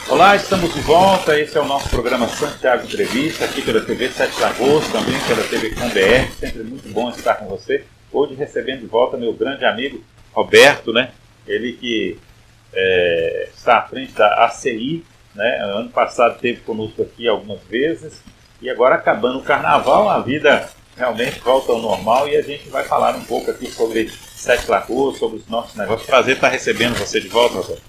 Olá, estamos de volta. Esse é o nosso programa Santiago Entrevista, aqui pela TV Sete Lagoas, também pela TV Com BR. Sempre muito bom estar com você. Hoje recebendo de volta meu grande amigo Roberto, né? Ele que está à frente da ACI, né? Ano passado esteve conosco aqui algumas vezes e agora acabando o carnaval, a vida realmente volta ao normal e a gente vai falar um pouco aqui sobre Sete Lagoas, sobre os nossos negócios. Prazer estar recebendo você de volta, Roberto.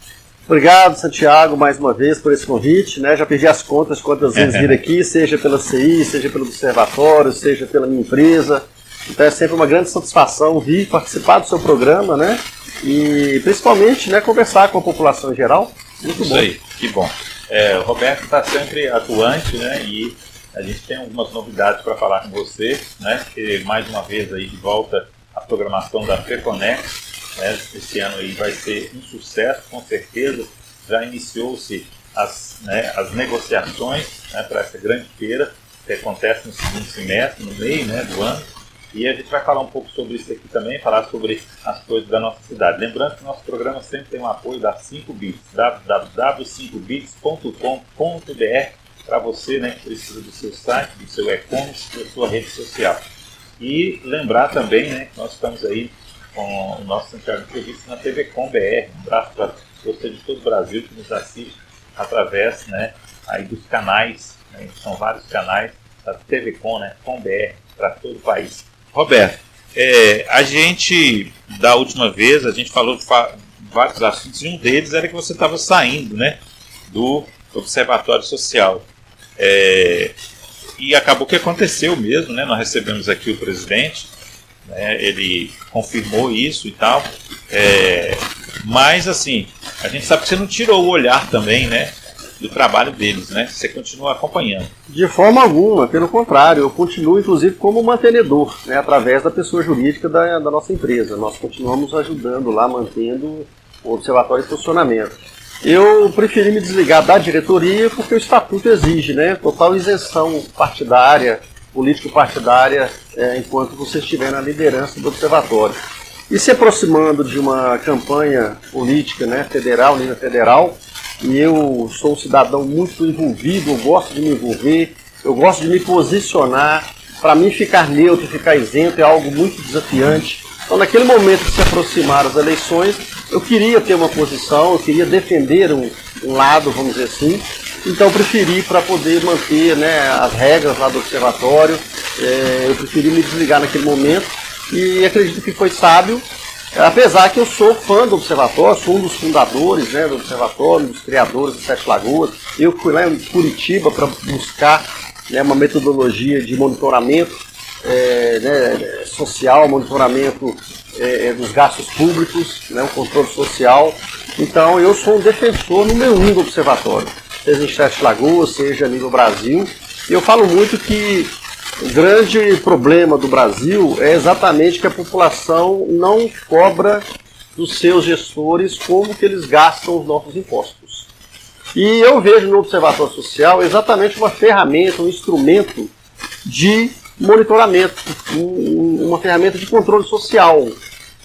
Obrigado, Santiago, mais uma vez por esse convite, né? Já perdi as contas quantas vezes vir aqui, seja pela CI, seja pelo Observatório, seja pela minha empresa. Então é sempre uma grande satisfação vir participar do seu programa, né? E principalmente, né, conversar com a população em geral. Muito bom. Isso aí, que bom. O Roberto está sempre atuante, né? E a gente tem algumas novidades para falar com você, né? E mais uma vez aí de volta a programação da FECONEX. Esse ano aí vai ser um sucesso, com certeza. Já iniciou-se as negociações, né, para essa grande feira que acontece no segundo semestre, no meio, né, do ano. E a gente vai falar um pouco sobre isso aqui também, falar sobre as coisas da nossa cidade. Lembrando que o nosso programa sempre tem um apoio da 5bits, www.5bits.com.br, para você, né, que precisa do seu site, do seu e-commerce, da sua rede social. E lembrar também, né, que nós estamos aí com o nosso Santiago Entrevista na TV Com BR. Um abraço para você de todo o Brasil que nos assiste através, né, aí dos canais, né, são vários canais da TV Com, né, Com BR, para todo o país. Roberto, a gente, da última vez, a gente falou de vários assuntos e um deles era que você estava saindo, né, do Observatório Social. E acabou que aconteceu mesmo, né, nós recebemos aqui o presidente, ele confirmou isso e tal, mas assim, a gente sabe que você não tirou o olhar também, né, do trabalho deles, né, você continua acompanhando. De forma alguma, pelo contrário, eu continuo inclusive como mantenedor, né, através da pessoa jurídica da nossa empresa. Nós continuamos ajudando lá, mantendo o observatório em funcionamento. Eu preferi me desligar da diretoria porque o estatuto exige, né, total isenção partidária, político-partidária, enquanto você estiver na liderança do observatório. E se aproximando de uma campanha política, né, federal, nível federal, e eu sou um cidadão muito envolvido, eu gosto de me envolver, eu gosto de me posicionar. Para mim, ficar neutro, ficar isento é algo muito desafiante. Então, naquele momento que se aproximaram as eleições, eu queria ter uma posição, eu queria defender um lado, vamos dizer assim. Então, eu preferi, para poder manter, né, as regras lá do observatório, eu preferi me desligar naquele momento e acredito que foi sábio, apesar que eu sou fã do observatório, sou um dos fundadores, né, do observatório, um dos criadores do Sete Lagoas. Eu fui lá em Curitiba para buscar, né, uma metodologia de monitoramento social, monitoramento dos gastos públicos, né, um controle social. Então, eu sou um defensor número 1 do observatório, seja em Sete Lagoas, seja a nível Brasil. E eu falo muito que o grande problema do Brasil é exatamente que a população não cobra dos seus gestores como que eles gastam os nossos impostos. E eu vejo no Observatório Social exatamente uma ferramenta, um instrumento de monitoramento, uma ferramenta de controle social.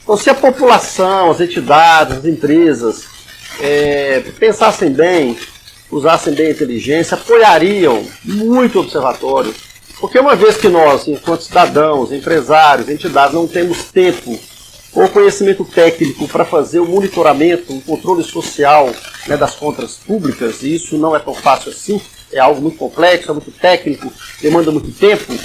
Então, se a população, as entidades, as empresas pensassem bem, usassem bem a inteligência, apoiariam muito o observatório. Porque uma vez que nós, enquanto cidadãos, empresários, entidades, não temos tempo ou conhecimento técnico para fazer o monitoramento, o controle social, né, das contas públicas, e isso não é tão fácil assim, é algo muito complexo, é muito técnico, demanda muito tempo,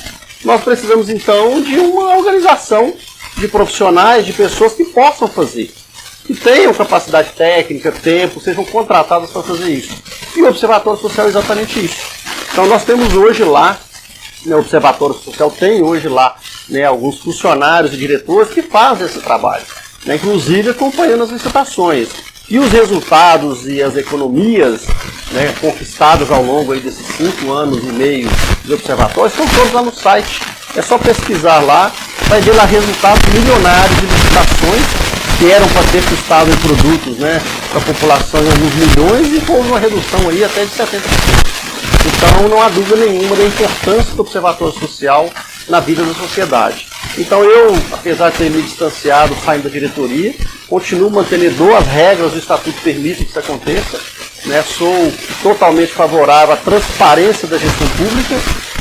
nós precisamos então de uma organização de profissionais, de pessoas que possam fazer, que tenham capacidade técnica, tempo, sejam contratadas para fazer isso. E o Observatório Social é exatamente isso. Então nós temos hoje lá, o Observatório Social tem hoje lá, né, alguns funcionários e diretores que fazem esse trabalho, né, inclusive acompanhando as licitações. E os resultados e as economias, né, conquistadas ao longo aí desses 5 anos e meio de observatório estão todos lá no site. É só pesquisar lá, vai ver lá resultados milionários de licitações que eram para ter custado em produtos, né, para a população em alguns milhões e houve uma redução aí até de 70%. Então não há dúvida nenhuma da importância do Observatório Social na vida da sociedade. Então eu, apesar de ter me distanciado, saindo da diretoria, continuo mantenedor, as regras do Estatuto permitem que isso aconteça, né, sou totalmente favorável à transparência da gestão pública,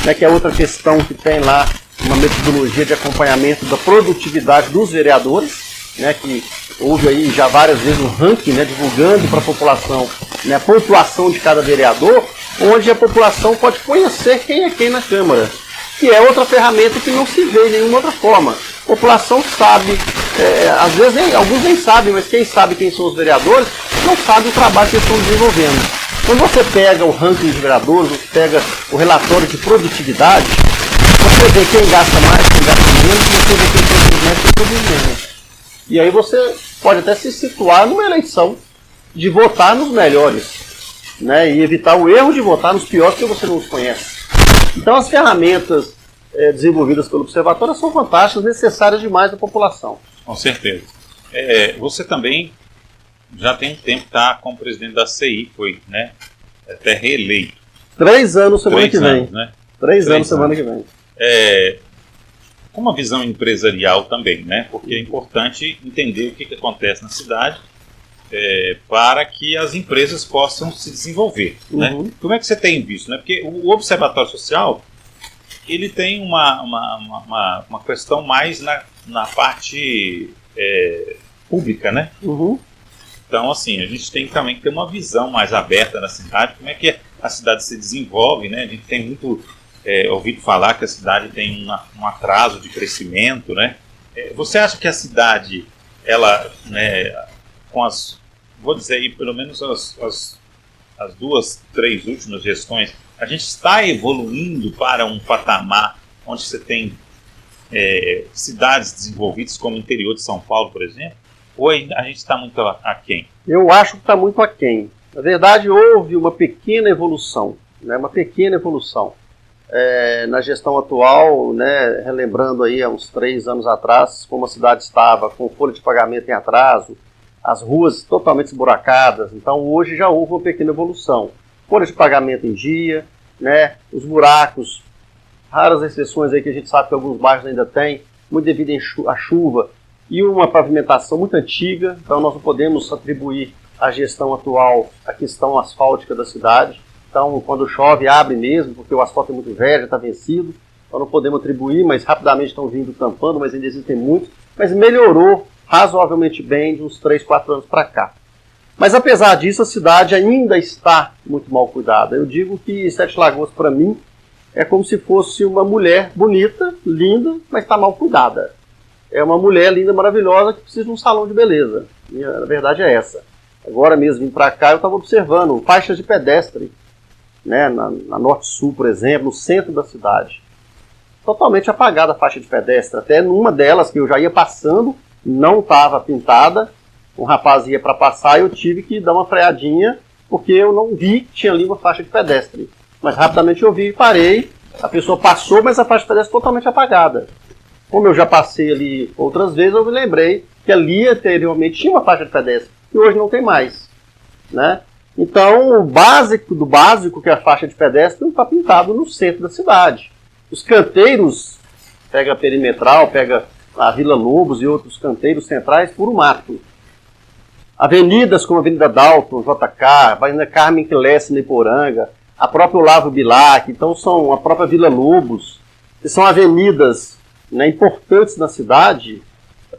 né, que é outra questão que tem lá uma metodologia de acompanhamento da produtividade dos vereadores, né, que houve aí já várias vezes um ranking, né, divulgando para a população, né, a pontuação de cada vereador, onde a população pode conhecer quem é quem na Câmara, que é outra ferramenta que não se vê de nenhuma outra forma. A população sabe, às vezes alguns nem sabem, mas quem sabe quem são os vereadores não sabe o trabalho que eles estão desenvolvendo. Quando você pega o ranking de vereadores, você pega o relatório de produtividade, você vê quem gasta mais, quem gasta menos, você vê quem produz mais, quem produz menos. E aí você pode até se situar numa eleição de votar nos melhores, né, e evitar o erro de votar nos piores porque você não os conhece. Então as ferramentas desenvolvidas pelo Observatório são fantásticas, necessárias demais da população. Com certeza. Você também já tem um tempo que está como presidente da CI, foi, né, até reeleito. 3 anos semana que vem. Né? 3 anos semana que vem. Com uma visão empresarial também, né? Porque é importante entender o que acontece na cidade para que as empresas possam se desenvolver. Uhum. Né? Como é que você tem visto? Né? Porque o Observatório Social ele tem uma questão mais na parte pública, né? Uhum. Então, assim, a gente tem também que ter uma visão mais aberta na cidade, como é que a cidade se desenvolve, né? A gente tem muito ouvido falar que a cidade tem um atraso de crescimento, né? Você acha que a cidade, ela, né, com vou dizer aí, pelo menos as 2, 3 últimas gestões, a gente está evoluindo para um patamar onde você tem cidades desenvolvidas como o interior de São Paulo, por exemplo? Ou a gente está muito aquém? Eu acho que está muito aquém. Na verdade, houve uma pequena evolução, né, na gestão atual, né, relembrando aí há uns 3 anos atrás, como a cidade estava com folha de pagamento em atraso, as ruas totalmente esburacadas. Então hoje já houve uma pequena evolução. Folha de pagamento em dia, né, os buracos, raras exceções aí que a gente sabe que alguns bairros ainda tem, muito devido à chuva, e uma pavimentação muito antiga. Então nós não podemos atribuir à gestão atual a questão asfáltica da cidade. Então quando chove abre mesmo, porque o asfalto é muito velho, já está vencido, então não podemos atribuir, mas rapidamente estão vindo tampando, mas ainda existem muitos, mas melhorou razoavelmente bem de uns 3, 4 anos para cá. Mas apesar disso, a cidade ainda está muito mal cuidada. Eu digo que Sete Lagoas, para mim, é como se fosse uma mulher bonita, linda, mas está mal cuidada. É uma mulher linda, maravilhosa, que precisa de um salão de beleza. E a verdade é essa. Agora mesmo, vindo para cá, eu estava observando faixas de pedestre, né, na Norte-Sul, por exemplo, no centro da cidade. Totalmente apagada a faixa de pedestre. Até numa delas, que eu já ia passando, não estava pintada, um rapaz ia para passar e eu tive que dar uma freadinha, porque eu não vi que tinha ali uma faixa de pedestre. Mas rapidamente eu vi e parei, a pessoa passou, mas a faixa de pedestre totalmente apagada. Como eu já passei ali outras vezes, eu me lembrei que ali anteriormente tinha uma faixa de pedestre, e hoje não tem mais, né? Então, o básico do básico, que é a faixa de pedestre, não está pintado no centro da cidade. Os canteiros, pega a Perimetral, pega a Vila Lobos e outros canteiros centrais, puro mato. Avenidas como a Avenida Dalton, JK, a Avenida Carmen Quilesse, Neiporanga, a própria Olavo Bilac, então são a própria Vila Lobos, que são avenidas, né, importantes na cidade,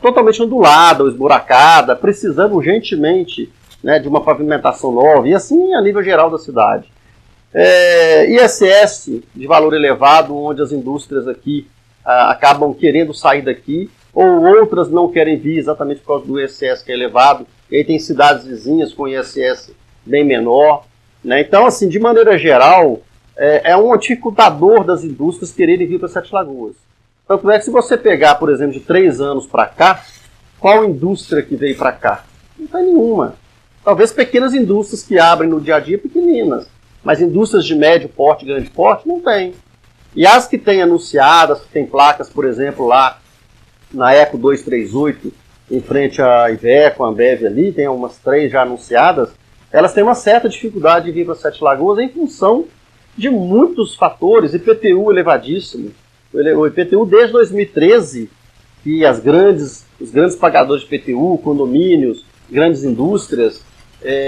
totalmente ondulada ou esburacada, precisando urgentemente, né, de uma pavimentação nova, e assim a nível geral da cidade. ISS de valor elevado, onde as indústrias aqui acabam querendo sair daqui, ou outras não querem vir exatamente por causa do ISS que é elevado, e aí tem cidades vizinhas com ISS bem menor, né? Então, assim, de maneira geral, é um dificultador das indústrias quererem vir para Sete Lagoas. Tanto é que se você pegar, por exemplo, de 3 anos para cá, qual indústria que veio para cá? Não tem nenhuma. Talvez pequenas indústrias que abrem no dia a dia pequeninas, mas indústrias de médio porte, grande porte, não tem. E as que têm anunciadas, que têm placas, por exemplo, lá na Eco 238, em frente à Iveco, a Ambev ali, tem umas 3 já anunciadas, elas têm uma certa dificuldade de vir para Sete Lagoas em função de muitos fatores, IPTU elevadíssimo. O IPTU desde 2013, que os grandes pagadores de IPTU, condomínios, grandes indústrias,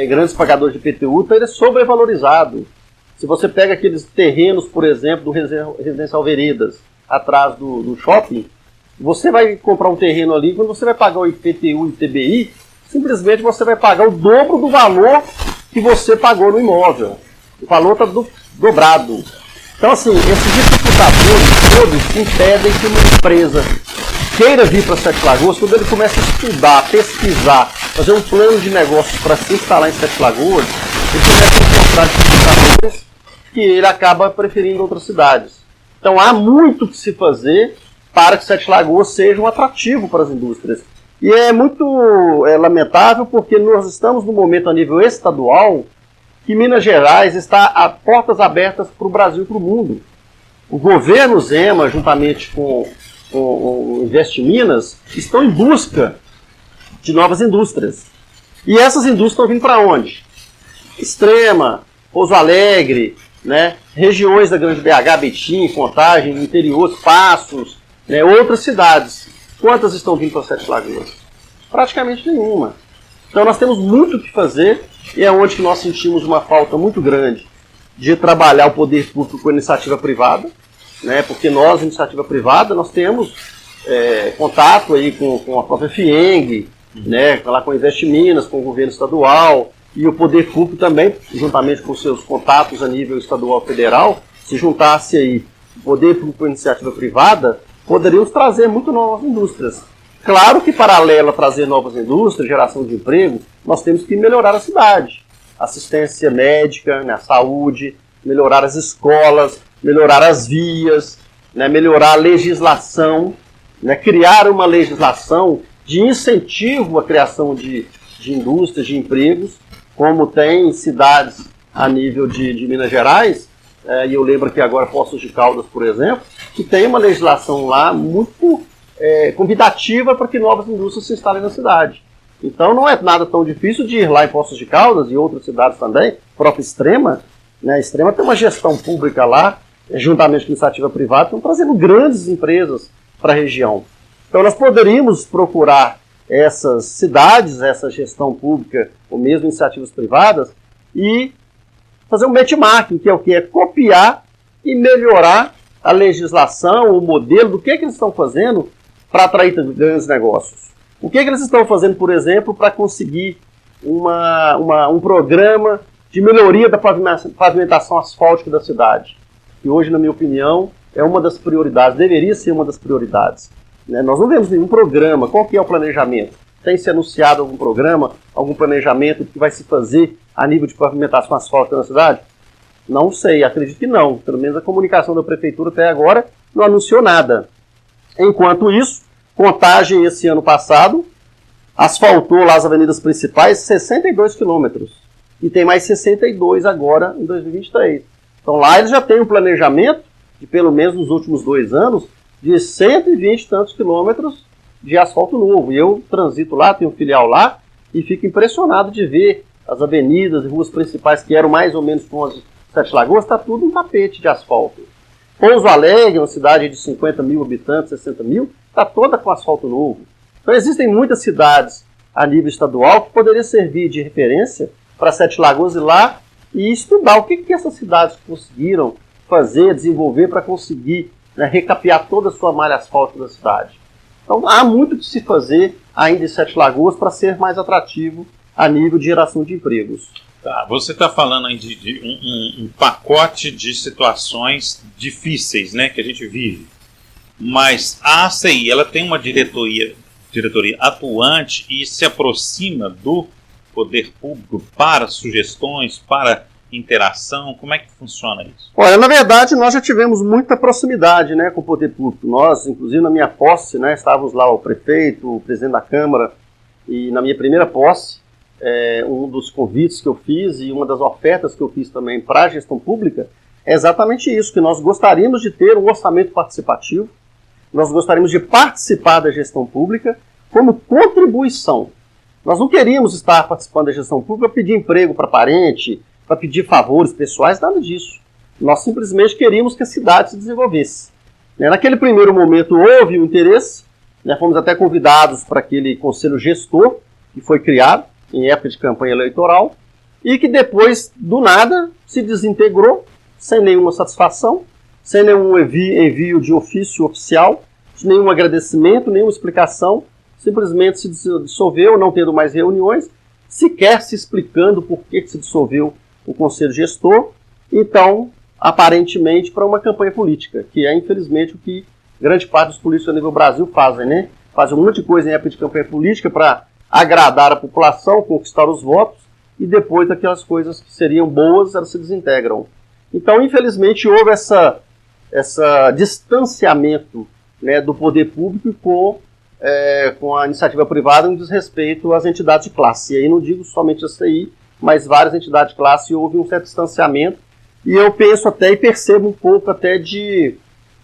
grandes pagadores de IPTU, então ele é sobrevalorizado. Se você pega aqueles terrenos, por exemplo, do Residencial Veredas, atrás do shopping, você vai comprar um terreno ali, quando você vai pagar o IPTU e o ITBI, simplesmente você vai pagar o dobro do valor que você pagou no imóvel. O valor está dobrado. Então, assim, esses dificultadores todos impedem que uma empresa queira vir para Sete Lagoas. Quando ele começa a estudar, pesquisar, fazer um plano de negócios para se instalar em Sete Lagoas, ele começa a encontrar dificultadores que ele acaba preferindo outras cidades. Então, há muito que se fazer para que Sete Lagoas seja um atrativo para as indústrias. E é muito lamentável porque nós estamos num momento a nível estadual que Minas Gerais está a portas abertas para o Brasil e para o mundo. O governo Zema, juntamente com o Investe Minas, estão em busca de novas indústrias. E essas indústrias estão vindo para onde? Extrema, Pouso Alegre, né? Regiões da Grande BH, Betim, Contagem, interior, Passos, né? Outras cidades. Quantas estão vindo para Sete Lagoas? Praticamente nenhuma. Então nós temos muito o que fazer e é onde que nós sentimos uma falta muito grande de trabalhar o poder público com a iniciativa privada, né? Porque nós, iniciativa privada, nós temos contato aí com a própria FIENG, né? Lá com o Investe Minas, com o governo estadual e o poder público também, juntamente com seus contatos a nível estadual e federal, se juntasse aí o poder público com a iniciativa privada, poderíamos trazer muito novas indústrias. Claro que, paralelo a trazer novas indústrias, geração de emprego, nós temos que melhorar a cidade. Assistência médica, né, a saúde, melhorar as escolas, melhorar as vias, né, melhorar a legislação, né, criar uma legislação de incentivo à criação de indústrias, de empregos, como tem em cidades a nível de Minas Gerais, e eu lembro que agora Poços de Caldas, por exemplo, que tem uma legislação lá muito convidativa para que novas indústrias se instalem na cidade. Então não é nada tão difícil de ir lá em Poços de Caldas e outras cidades também, própria Extrema, né? Extrema tem uma gestão pública lá, juntamente com a iniciativa privada, estão trazendo grandes empresas para a região. Então nós poderíamos procurar essas cidades, essa gestão pública, ou mesmo iniciativas privadas, e fazer um benchmarking, que é o que? É copiar e melhorar a legislação, o modelo, do que eles estão fazendo para atrair grandes negócios. O que eles estão fazendo, por exemplo, para conseguir um programa de melhoria da pavimentação asfáltica da cidade, que hoje, na minha opinião, é uma das prioridades, deveria ser uma das prioridades. Né? Nós não vemos nenhum programa. Qual que é o planejamento? Tem se anunciado algum programa, algum planejamento que vai se fazer a nível de pavimentação asfáltica na cidade? Não sei, acredito que não. Pelo menos a comunicação da prefeitura até agora não anunciou nada. Enquanto isso, Contagem, esse ano passado, asfaltou lá as avenidas principais 62 quilômetros. E tem mais 62 agora em 2023. Então lá eles já têm um planejamento, de pelo menos nos últimos 2 anos, de 120 e tantos quilômetros de asfalto novo. E eu transito lá, tenho filial lá, e fico impressionado de ver as avenidas e ruas principais, que eram mais ou menos como as Sete Lagoas, está tudo um tapete de asfalto. Pouso Alegre, uma cidade de 50 mil habitantes, 60 mil, está toda com asfalto novo. Então existem muitas cidades a nível estadual que poderiam servir de referência para Sete Lagoas ir lá e estudar o que essas cidades conseguiram fazer, desenvolver para conseguir, né, recapear toda a sua malha asfáltica da cidade. Então há muito que se fazer ainda em Sete Lagoas para ser mais atrativo a nível de geração de empregos. Tá, você está falando aí de um pacote de situações difíceis, né, que a gente vive. Mas a ACI, ela tem uma diretoria atuante e se aproxima do poder público para sugestões, para interação. Como é que funciona isso? Olha, na verdade, nós já tivemos muita proximidade, né, com o poder público. Nós, inclusive na minha posse, né, estávamos lá o prefeito, o presidente da Câmara, e na minha primeira posse, um dos convites que eu fiz e uma das ofertas que eu fiz também para a gestão pública é exatamente isso, que nós gostaríamos de ter um orçamento participativo, nós gostaríamos de participar da gestão pública como contribuição. Nós não queríamos estar participando da gestão pública para pedir emprego para parente, para pedir favores pessoais, nada disso. Nós simplesmente queríamos que a cidade se desenvolvesse. Naquele primeiro momento houve um interesse, fomos até convidados para aquele conselho gestor que foi criado, em época de campanha eleitoral, e que depois, do nada, se desintegrou, sem nenhuma satisfação, sem nenhum envio de ofício oficial, sem nenhum agradecimento, nenhuma explicação, simplesmente se dissolveu, não tendo mais reuniões, sequer se explicando por que se dissolveu o Conselho Gestor, então, aparentemente, para uma campanha política, que é, infelizmente, o que grande parte dos políticos a nível Brasil fazem, né? Fazem um monte de coisa em época de campanha política para agradar a população, conquistar os votos, e depois daquelas coisas que seriam boas, elas se desintegram. Então, infelizmente, houve essa distanciamento, né, do poder público com a iniciativa privada em desrespeito às entidades de classe. E aí não digo somente a CI, mas várias entidades de classe, houve um certo distanciamento. E eu penso até e percebo um pouco até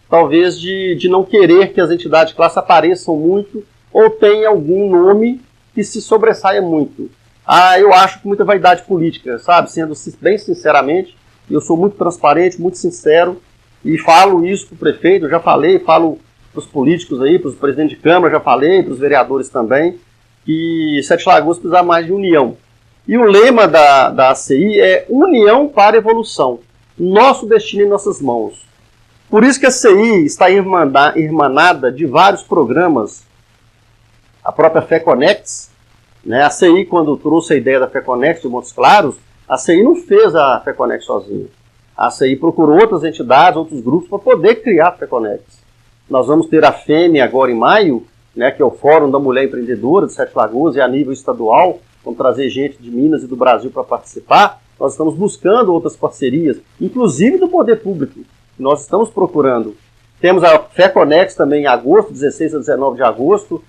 talvez de não querer que as entidades de classe apareçam muito ou tenham algum nome que se sobressaia muito. Eu acho que muita vaidade política, sabe? Sendo bem sinceramente, eu sou muito transparente, muito sincero, e falo isso para o prefeito, eu já falei, falo para os políticos aí, para os presidentes de Câmara, já falei, para os vereadores também, que Sete Lagoas precisa mais de união. E o lema da ACI é União para Evolução. Nosso destino em nossas mãos. Por isso que a CI está irmanada de vários programas. A própria FEConex, né? A CI, quando trouxe a ideia da FEConex de Montes Claros, a CI não fez a FEConex sozinha. A CI procurou outras entidades, outros grupos, para poder criar a FEConex. Nós vamos ter a FEME agora em maio, né, que é o Fórum da Mulher Empreendedora de Sete Lagoas, e a nível estadual, vamos trazer gente de Minas e do Brasil para participar. Nós estamos buscando outras parcerias, inclusive do poder público. Nós estamos procurando. Temos a FEConex também em agosto, 16 a 19 de agosto.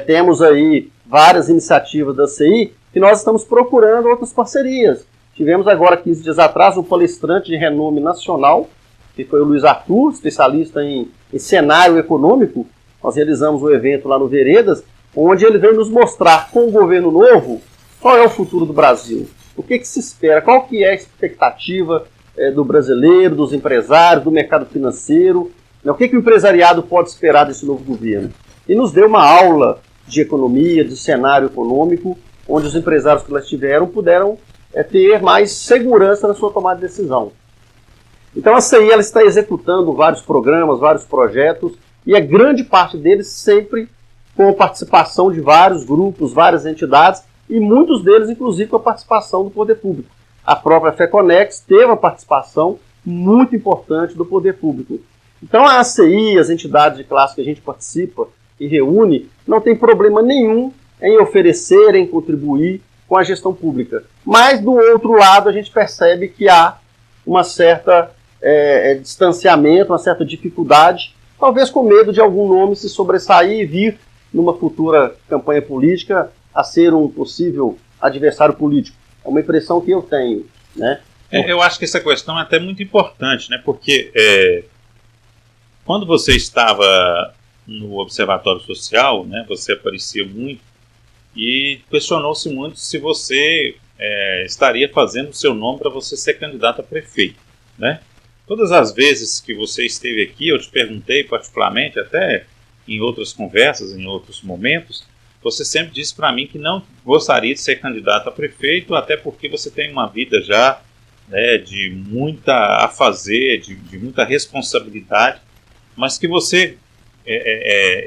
Temos aí várias iniciativas da CI que nós estamos procurando outras parcerias. Tivemos agora, 15 dias atrás, um palestrante de renome nacional, que foi o Luiz Arthur, especialista em cenário econômico. Nós realizamos um evento lá no Veredas, onde ele veio nos mostrar, com o governo novo, qual é o futuro do Brasil. O que se espera, qual que é a expectativa do brasileiro, dos empresários, do mercado financeiro, né? O que o empresariado pode esperar desse novo governo. E nos deu uma aula de economia, de cenário econômico, onde os empresários que lá estiveram puderam ter mais segurança na sua tomada de decisão. Então a CI ela está executando vários programas, vários projetos, e a grande parte deles sempre com a participação de vários grupos, várias entidades, e muitos deles, inclusive, com a participação do poder público. A própria FEConex teve uma participação muito importante do poder público. Então a ACI, as entidades de classe que a gente participa e reúne, não tem problema nenhum em oferecer, em contribuir com a gestão pública. Mas, do outro lado, a gente percebe que há uma certa distanciamento, uma certa dificuldade, talvez com medo de algum nome se sobressair e vir, numa futura campanha política, a ser um possível adversário político. É uma impressão que eu tenho, né? Eu acho que essa questão é até muito importante, né? Porque quando você estava no Observatório Social, né, você aparecia muito e questionou-se muito se você estaria fazendo o seu nome para você ser candidato a prefeito, né? Todas as vezes que você esteve aqui, eu te perguntei particularmente, até em outras conversas, em outros momentos, você sempre disse para mim que não gostaria de ser candidato a prefeito, até porque você tem uma vida já, né, de muita a fazer, de muita responsabilidade, mas que você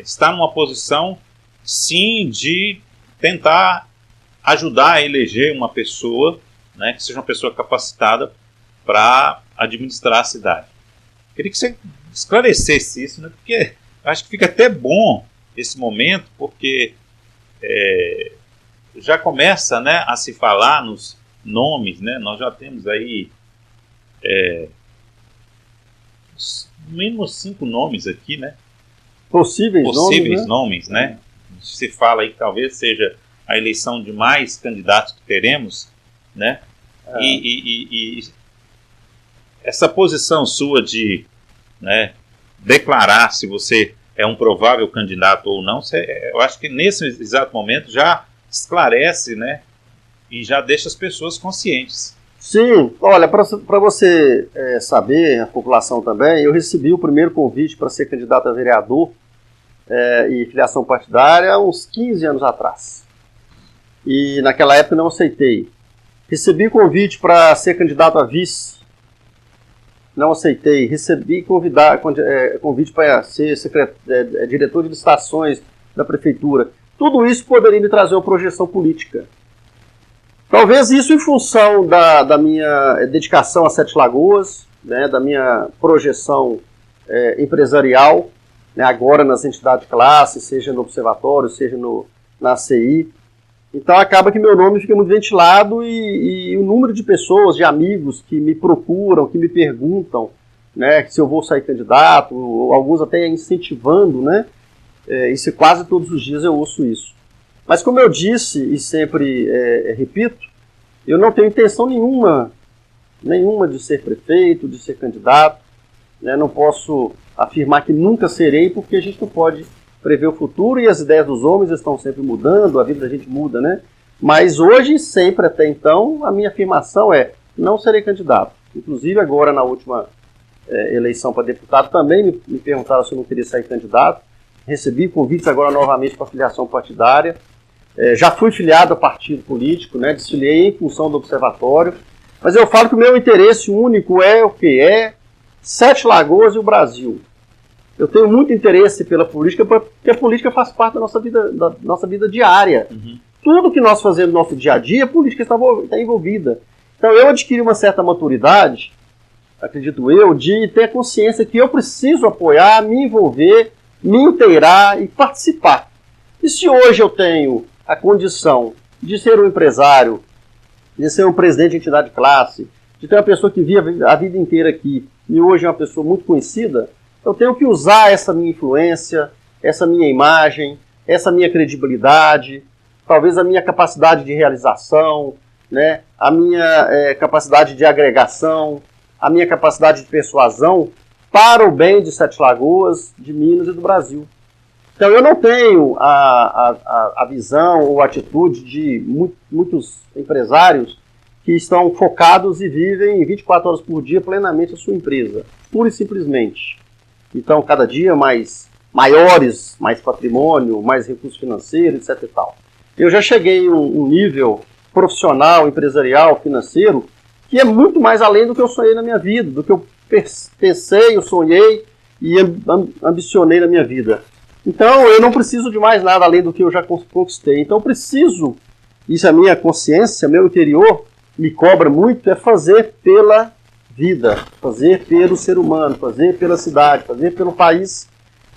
está numa posição, sim, de tentar ajudar a eleger uma pessoa, né, que seja uma pessoa capacitada para administrar a cidade. Queria que você esclarecesse isso, né, porque acho que fica até bom esse momento, porque já começa, né, a se falar nos nomes, né? Nós já temos aí no mínimo 5 nomes aqui, né? Possíveis nomes, né? Se fala aí que talvez seja a eleição de mais candidatos que teremos, né? E essa posição sua de, né, declarar se você é um provável candidato ou não, eu acho que nesse exato momento já esclarece, né, e já deixa as pessoas conscientes. Sim, olha, para você saber, a população também, eu recebi o primeiro convite para ser candidato a vereador e filiação partidária há uns 15 anos atrás. e naquela época não aceitei. Recebi convite para ser candidato a vice, não aceitei. Recebi convite para ser diretor de licitações da prefeitura. Tudo isso poderia me trazer uma projeção política. Talvez isso em função da minha dedicação a Sete Lagoas, né, da minha projeção empresarial, né, agora nas entidades de classe, seja no observatório, seja na ACI. Então acaba que meu nome fica muito ventilado e o número de pessoas, de amigos que me procuram, que me perguntam, né, se eu vou sair candidato, ou alguns até incentivando, né, isso quase todos os dias eu ouço isso. Mas como eu disse e sempre repito, eu não tenho intenção nenhuma de ser prefeito, de ser candidato, né, não posso afirmar que nunca serei, porque a gente não pode prever o futuro e as ideias dos homens estão sempre mudando, a vida da gente muda, né? Mas hoje, sempre até então, a minha afirmação é: não serei candidato. Inclusive agora na última eleição para deputado também me perguntaram se eu não queria sair candidato. Recebi convites agora novamente para filiação partidária. Já fui filiado a partido político, né? Desfiliei em função do observatório. Mas eu falo que o meu interesse único é o quê? É Sete Lagoas e o Brasil. Eu tenho muito interesse pela política, porque a política faz parte da nossa vida diária. Uhum. Tudo que nós fazemos no nosso dia a dia, a política está envolvida. Então eu adquiri uma certa maturidade, acredito eu, de ter consciência que eu preciso apoiar, me envolver, me inteirar e participar. E se hoje eu tenho a condição de ser um empresário, de ser um presidente de entidade de classe, de ter uma pessoa que via a vida inteira aqui e hoje é uma pessoa muito conhecida, eu tenho que usar essa minha influência, essa minha imagem, essa minha credibilidade, talvez a minha capacidade de realização, né, a minha capacidade de agregação, a minha capacidade de persuasão para o bem de Sete Lagoas, de Minas e do Brasil. Então eu não tenho a visão ou a atitude de muitos empresários que estão focados e vivem 24 horas por dia plenamente a sua empresa, pura e simplesmente. Então, cada dia maiores, mais patrimônio, mais recurso financeiro, etc. e tal. Eu já cheguei em um nível profissional, empresarial, financeiro, que é muito mais além do que eu sonhei na minha vida, do que eu pensei, eu sonhei e ambicionei na minha vida. Então, eu não preciso de mais nada além do que eu já conquistei. Então, eu preciso, isso é a minha consciência, meu interior, me cobra muito, é fazer pela vida, fazer pelo ser humano, fazer pela cidade, fazer pelo país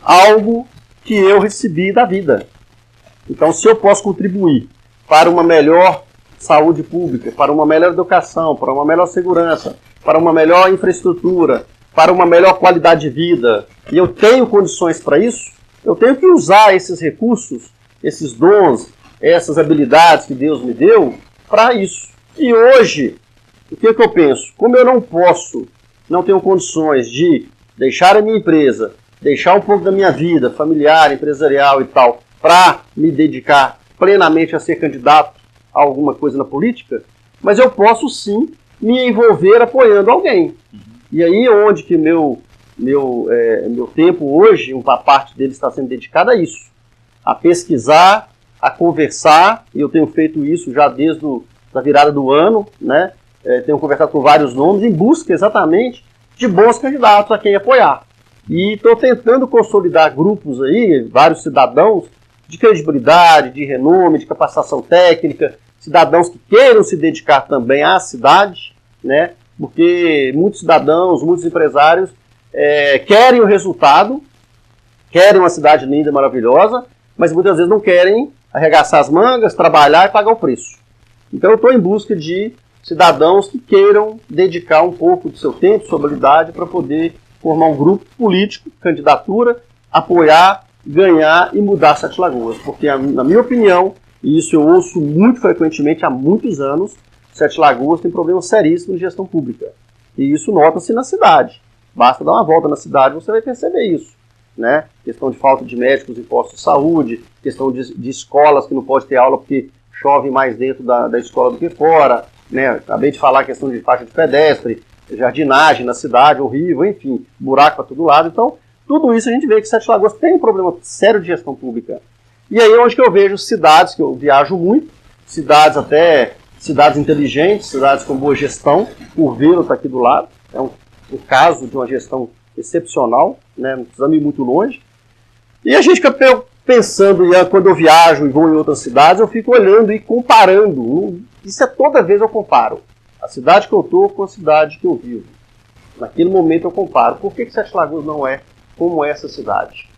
algo que eu recebi da vida. Então, se eu posso contribuir para uma melhor saúde pública, para uma melhor educação, para uma melhor segurança, para uma melhor infraestrutura, para uma melhor qualidade de vida, e eu tenho condições para isso, eu tenho que usar esses recursos, esses dons, essas habilidades que Deus me deu para isso. E hoje, o que eu penso? Como eu não tenho condições de deixar a minha empresa, deixar um pouco da minha vida familiar, empresarial e tal, para me dedicar plenamente a ser candidato a alguma coisa na política, mas eu posso sim me envolver apoiando alguém. E aí é onde que meu tempo hoje, uma parte dele está sendo dedicada a isso, a pesquisar, a conversar, e eu tenho feito isso já desde a virada do ano, né? Tenho conversado com vários nomes em busca exatamente de bons candidatos a quem apoiar. E estou tentando consolidar grupos aí, vários cidadãos de credibilidade, de renome, de capacitação técnica, cidadãos que queiram se dedicar também à cidade, né? Porque muitos cidadãos, muitos empresários querem o resultado, querem uma cidade linda, maravilhosa, mas muitas vezes não querem arregaçar as mangas, trabalhar e pagar o preço. Então eu estou em busca de cidadãos que queiram dedicar um pouco do seu tempo, sua habilidade, para poder formar um grupo político, candidatura, apoiar, ganhar e mudar Sete Lagoas. Porque, na minha opinião, e isso eu ouço muito frequentemente há muitos anos, Sete Lagoas tem problemas seríssimos de gestão pública. E isso nota-se na cidade. Basta dar uma volta na cidade, você vai perceber isso. Né? Questão de falta de médicos em postos de saúde, questão de escolas que não pode ter aula porque chove mais dentro da escola do que fora, né? Acabei de falar a questão de faixa de pedestre, jardinagem na cidade, horrível, enfim, buraco para todo lado. Então, tudo isso a gente vê que Sete Lagoas tem um problema sério de gestão pública. E aí é onde que eu vejo cidades, que eu viajo muito, cidades inteligentes, cidades com boa gestão. Curvelo está aqui do lado, é um caso de uma gestão excepcional, né? Não precisamos ir muito longe. E a gente fica pensando, quando eu viajo e vou em outras cidades, eu fico olhando e comparando. Isso é toda vez eu comparo. A cidade que eu estou com a cidade que eu vivo. Naquele momento eu comparo. Por que Sete Lagoas não é como essa cidade?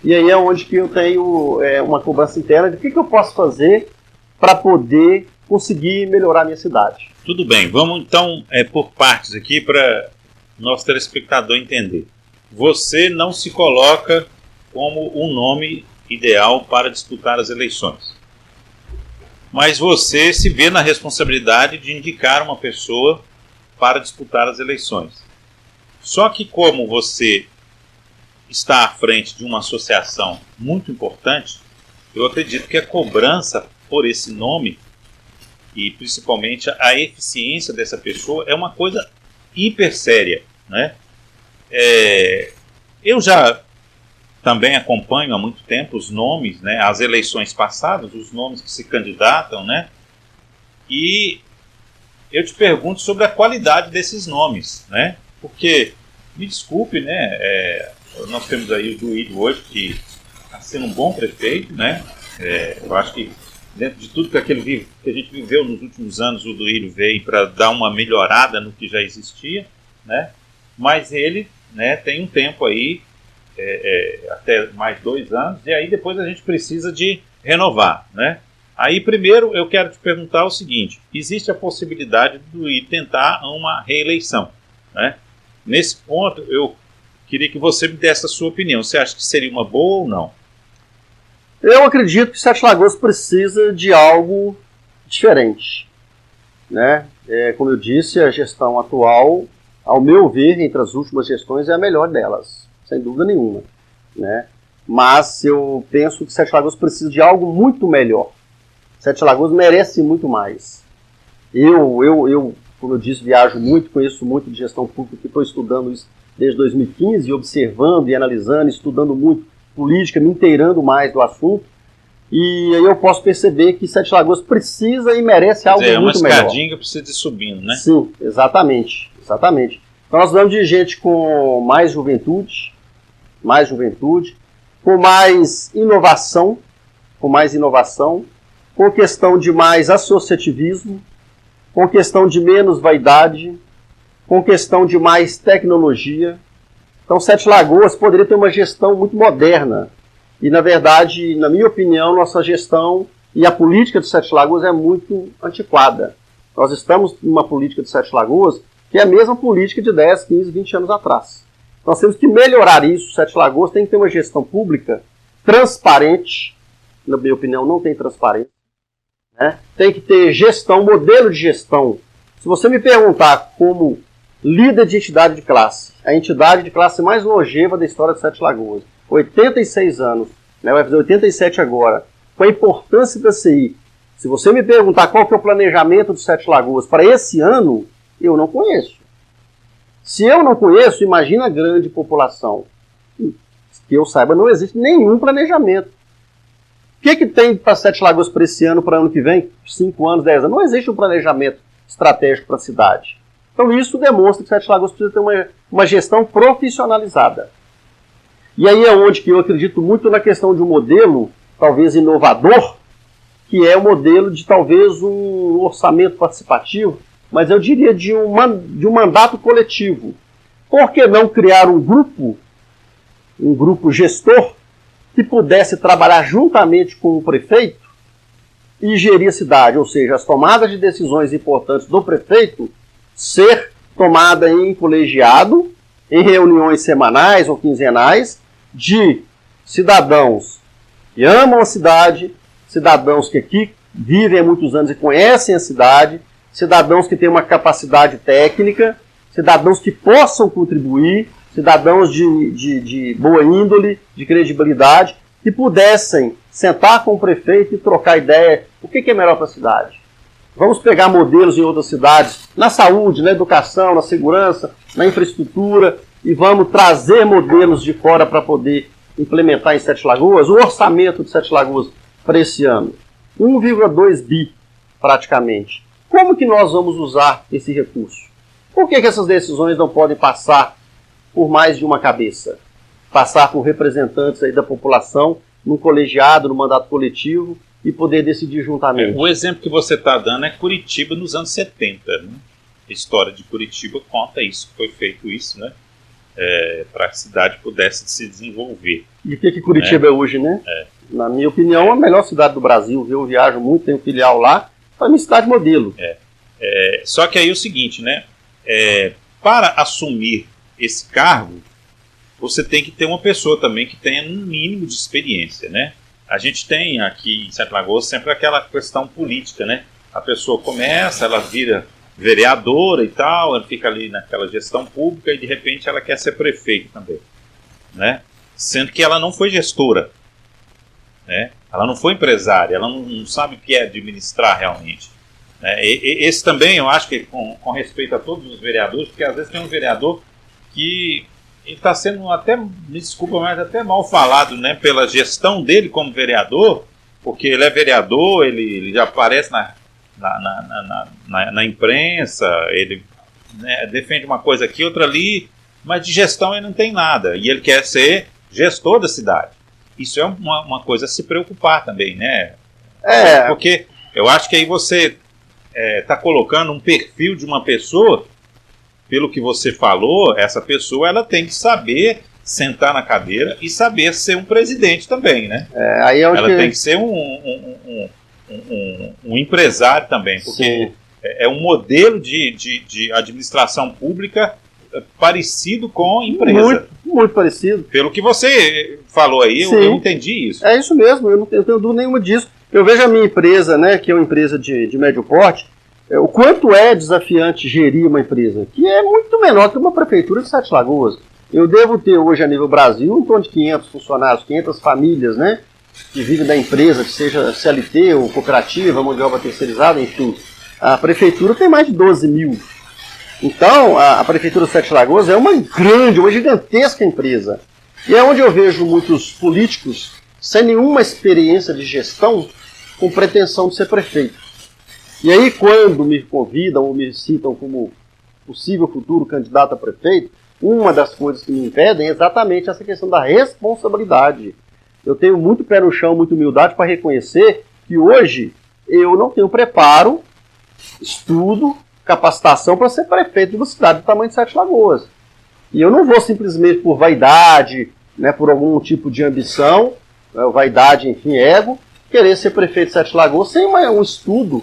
E aí é onde que eu tenho uma cobrança interna de o que eu posso fazer para poder conseguir melhorar a minha cidade. Tudo bem, vamos então por partes aqui para nosso telespectador entender. Você não se coloca como um nome ideal para disputar as eleições, mas você se vê na responsabilidade de indicar uma pessoa para disputar as eleições. Só que como você está à frente de uma associação muito importante, eu acredito que a cobrança por esse nome e principalmente a eficiência dessa pessoa é uma coisa hiper séria, né? Eu já também acompanho há muito tempo os nomes, né, as eleições passadas, os nomes que se candidatam, né? E eu te pergunto sobre a qualidade desses nomes, né? Porque, me desculpe, né? Nós temos aí o Duílio hoje, que está sendo um bom prefeito, né? Eu acho que dentro de tudo que a gente viveu nos últimos anos, o Duílio veio para dar uma melhorada no que já existia, né? Mas ele, né, tem um tempo aí, até mais 2 anos, e aí depois a gente precisa de renovar, né? Aí primeiro eu quero te perguntar o seguinte: existe a possibilidade do Duílio tentar uma reeleição, né? Nesse ponto eu queria que você me desse a sua opinião. Você acha que seria uma boa ou não? Eu acredito que Sete Lagoas precisa de algo diferente, né? Como eu disse, a gestão atual, ao meu ver, entre as últimas gestões, é a melhor delas, sem dúvida nenhuma, né? Mas eu penso que Sete Lagoas precisa de algo muito melhor. Sete Lagoas merece muito mais. Eu, como eu disse, viajo muito, conheço muito de gestão pública, estou estudando isso desde 2015, observando e analisando, estudando muito política, me inteirando mais do assunto, e aí eu posso perceber que Sete Lagoas precisa e merece algo muito melhor. É uma escadinha que precisa ir subindo, né? Sim, exatamente. Então nós precisamos de gente com mais juventude, com mais inovação, com questão de mais associativismo, com questão de menos vaidade, com questão de mais tecnologia. Então, Sete Lagoas poderia ter uma gestão muito moderna. E, na verdade, na minha opinião, nossa gestão e a política de Sete Lagoas é muito antiquada. Nós estamos numa política de Sete Lagoas que é a mesma política de 10, 15, 20 anos atrás. Nós temos que melhorar isso. Sete Lagoas tem que ter uma gestão pública transparente. Na minha opinião, não tem transparência, né? Tem que ter gestão, modelo de gestão. Se você me perguntar como líder de entidade de classe, a entidade de classe mais longeva da história de Sete Lagoas, 86 anos, né, vai fazer 87 agora, com a importância da CI. Se você me perguntar qual que é o planejamento de Sete Lagoas para esse ano, eu não conheço. Se eu não conheço, imagina a grande população. Que eu saiba, não existe nenhum planejamento. O que tem para Sete Lagoas para esse ano, para ano que vem? 5 anos, 10 anos. Não existe um planejamento estratégico para a cidade. Então isso demonstra que Sete Lagoas precisa ter uma gestão profissionalizada. E aí é onde que eu acredito muito na questão de um modelo, talvez inovador, que é o modelo de talvez um orçamento participativo, mas eu diria de um mandato coletivo. Por que não criar um grupo gestor, que pudesse trabalhar juntamente com o prefeito e gerir a cidade, ou seja, as tomadas de decisões importantes do prefeito ser tomada em colegiado, em reuniões semanais ou quinzenais, de cidadãos que amam a cidade, cidadãos que aqui vivem há muitos anos e conhecem a cidade, cidadãos que têm uma capacidade técnica, cidadãos que possam contribuir, cidadãos de boa índole, de credibilidade, que pudessem sentar com o prefeito e trocar ideia. O que é melhor para a cidade? Vamos pegar modelos em outras cidades, na saúde, na educação, na segurança, na infraestrutura, e vamos trazer modelos de fora para poder implementar em Sete Lagoas. O orçamento de Sete Lagoas para esse ano, 1,2 bi. praticamente. Como que nós vamos usar esse recurso? Por que essas decisões não podem passar por mais de uma cabeça? Passar por representantes aí da população, num colegiado, no mandato coletivo, e poder decidir juntamente. O exemplo que você está dando é Curitiba nos anos 70. Né? A história de Curitiba conta isso, foi feito isso, né? Para que a cidade pudesse se desenvolver. E o que Curitiba é hoje, né? Na minha opinião, a melhor cidade do Brasil. Eu viajo muito, tenho filial lá, é uma cidade modelo. Só que aí é o seguinte, né? Para assumir esse cargo, você tem que ter uma pessoa também que tenha um mínimo de experiência, né? A gente tem aqui em Sete Lagoas sempre aquela questão política, né? A pessoa começa, ela vira vereadora e tal, ela fica ali naquela gestão pública e de repente ela quer ser prefeita também, né? Sendo que ela não foi gestora, né? Ela não foi empresária, ela não sabe o que é administrar realmente. Né? Esse também, eu acho que com respeito a todos os vereadores, porque às vezes tem um vereador que ele está sendo até, me desculpa, mas até mal falado, né, pela gestão dele como vereador, porque ele é vereador, ele já aparece na imprensa, ele, né, defende uma coisa aqui, outra ali, mas de gestão ele não tem nada, e ele quer ser gestor da cidade. Isso é uma coisa a se preocupar também, né? Porque eu acho que aí você está colocando um perfil de uma pessoa, pelo que você falou, essa pessoa ela tem que saber sentar na cadeira e saber ser um presidente também, né? Ela tem que ser um empresário também, porque é um modelo de administração pública parecido com empresa. Muito parecido. Pelo que você falou aí, eu entendi isso. É isso mesmo, eu não tenho dúvida nenhuma disso. Eu vejo a minha empresa, né, que é uma empresa de médio porte, o quanto é desafiante gerir uma empresa, que é muito menor que uma prefeitura de Sete Lagoas. Eu devo ter hoje a nível Brasil em torno de 500 funcionários, 500 famílias, né, que vivem da empresa, que seja CLT ou cooperativa, mão de obra terceirizada, enfim. A prefeitura tem mais de 12 mil. Então, a prefeitura de Sete Lagoas é uma gigantesca empresa. E é onde eu vejo muitos políticos sem nenhuma experiência de gestão, com pretensão de ser prefeito. E aí, quando me convidam ou me citam como possível futuro candidato a prefeito, uma das coisas que me impedem é exatamente essa questão da responsabilidade. Eu tenho muito pé no chão, muita humildade para reconhecer que hoje eu não tenho preparo, estudo, capacitação para ser prefeito de uma cidade do tamanho de Sete Lagoas. E eu não vou simplesmente por vaidade, né, por algum tipo de ambição, vaidade, enfim, ego, querer ser prefeito de Sete Lagoas sem um estudo.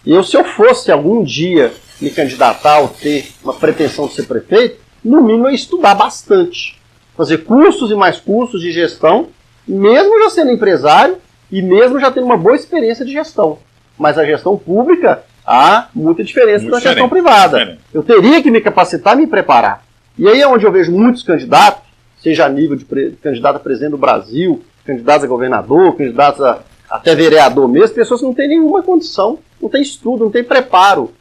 E se eu fosse algum dia me candidatar ou ter uma pretensão de ser prefeito, no mínimo eu ia estudar bastante. Fazer cursos e mais cursos de gestão, mesmo já sendo empresário e mesmo já tendo uma boa experiência de gestão. Mas a gestão pública há muita diferença da gestão privada. Eu teria que me capacitar e me preparar. E aí é onde eu vejo muitos candidatos, seja a nível de candidato a presidente do Brasil, candidatos a governador, candidatos a até vereador mesmo, pessoas que não têm nenhuma condição, não têm estudo, não têm preparo,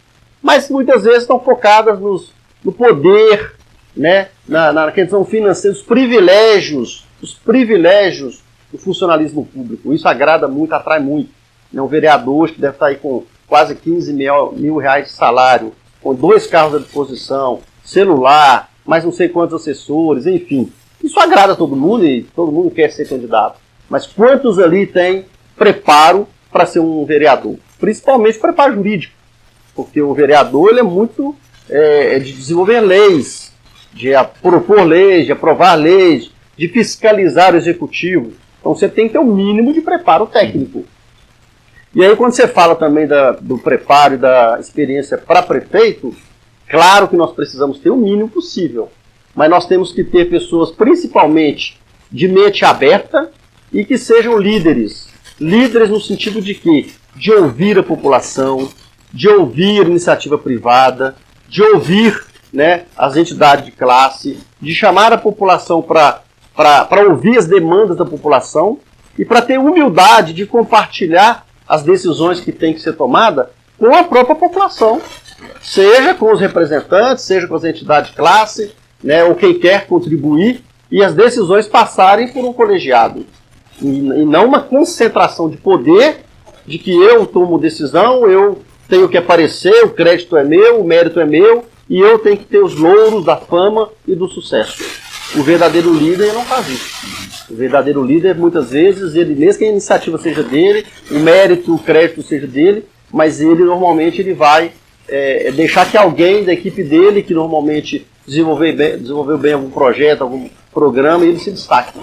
mas muitas vezes estão focadas no poder, né, na questão financeira, os privilégios do funcionalismo público. Isso agrada muito, atrai muito. Um vereador que deve estar aí com quase 15 mil reais de salário, com 2 carros à disposição, celular, mais não sei quantos assessores, enfim. Isso agrada todo mundo e todo mundo quer ser candidato. Mas quantos ali têm preparo para ser um vereador? Principalmente preparo jurídico, porque o vereador ele é muito de desenvolver leis, de propor leis, de aprovar leis, de fiscalizar o executivo. Então você tem que ter um mínimo de preparo técnico. E aí quando você fala também do preparo e da experiência para prefeito, claro que nós precisamos ter o mínimo possível, mas nós temos que ter pessoas principalmente de mente aberta e que sejam líderes. Líderes no sentido de quê? De ouvir a população, de ouvir a iniciativa privada, de ouvir, né, as entidades de classe, de chamar a população para ouvir as demandas da população e para ter humildade de compartilhar as decisões que têm que ser tomadas com a própria população, seja com os representantes, seja com as entidades de classe, né, ou quem quer contribuir, e as decisões passarem por um colegiado. E não uma concentração de poder, de que eu tomo decisão, eu tenho que aparecer, o crédito é meu, o mérito é meu, e eu tenho que ter os louros da fama e do sucesso. O verdadeiro líder não faz isso. O verdadeiro líder, muitas vezes, ele, mesmo que a iniciativa seja dele, o mérito, o crédito seja dele, mas ele normalmente ele vai deixar que alguém da equipe dele, que normalmente desenvolveu bem algum projeto, algum programa, ele se destaque.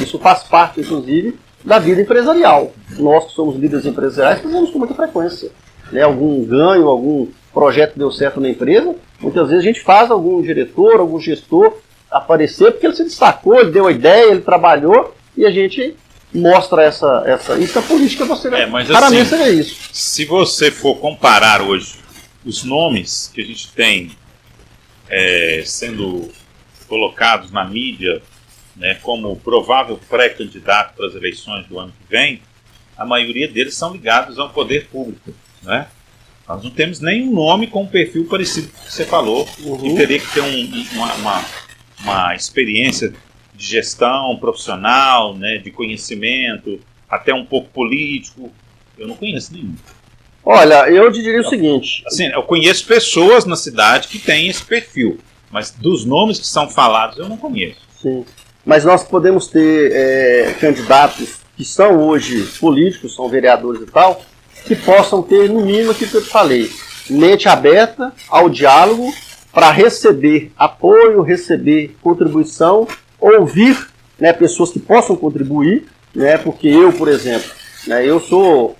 Isso faz parte, inclusive, da vida empresarial. Nós que somos líderes empresariais fazemos com muita frequência. Né? Algum ganho, algum projeto deu certo na empresa, muitas vezes a gente faz algum diretor, algum gestor aparecer porque ele se destacou, ele deu a ideia, ele trabalhou e a gente mostra essa isso é política, você mas raramente assim, você vê isso. Se você for comparar hoje os nomes que a gente tem sendo colocados na mídia, né, como provável pré-candidato para as eleições do ano que vem, a maioria deles são ligados ao poder público, né? Nós não temos nenhum nome com um perfil parecido com o que você falou, que teria que ter uma experiência de gestão profissional, né, de conhecimento, até um pouco político. Eu não conheço nenhum. Olha, eu te diria o seguinte... Assim, eu conheço pessoas na cidade que têm esse perfil, mas dos nomes que são falados eu não conheço. Sim, mas nós podemos ter candidatos que são hoje políticos, são vereadores e tal, que possam ter, no mínimo, aquilo que eu te falei, mente aberta ao diálogo para receber apoio, receber contribuição, ouvir, né, pessoas que possam contribuir, né, porque eu, por exemplo, né, eu sou